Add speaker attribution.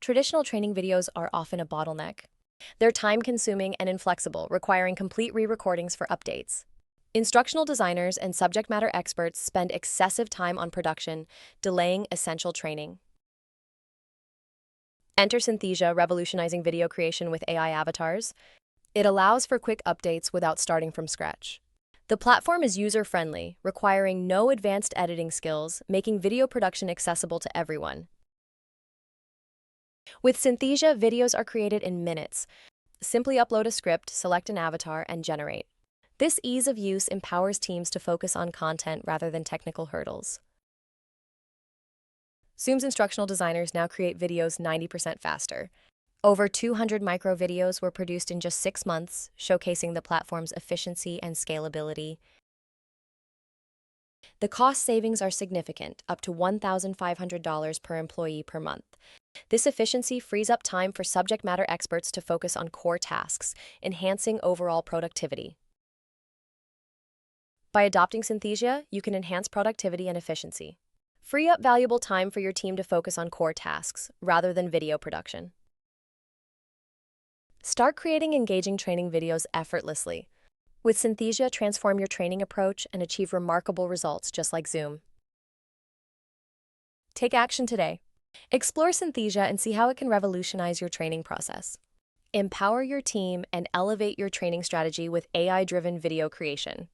Speaker 1: traditional training videos are often a bottleneck. They're time-consuming and inflexible, requiring complete re-recordings for updates. Instructional designers and subject matter experts spend excessive time on production, delaying essential training. Enter Synthesia, revolutionizing video creation with AI avatars. It allows for quick updates without starting from scratch. The platform is user-friendly, requiring no advanced editing skills, making video production accessible to everyone. With Synthesia, videos are created in minutes. Simply upload a script, select an avatar, and generate. This ease of use empowers teams to focus on content rather than technical hurdles. Zoom's instructional designers now create videos 90% faster. Over 200 micro videos were produced in just 6 months, showcasing the platform's efficiency and scalability. The cost savings are significant, up to $1,500 per employee per month. This efficiency frees up time for subject matter experts to focus on core tasks, enhancing overall productivity. By adopting Synthesia, you can enhance productivity and efficiency. Free up valuable time for your team to focus on core tasks, rather than video production. Start creating engaging training videos effortlessly. With Synthesia, transform your training approach and achieve remarkable results just like Zoom. Take action today. Explore Synthesia and see how it can revolutionize your training process. Empower your team and elevate your training strategy with AI-driven video creation.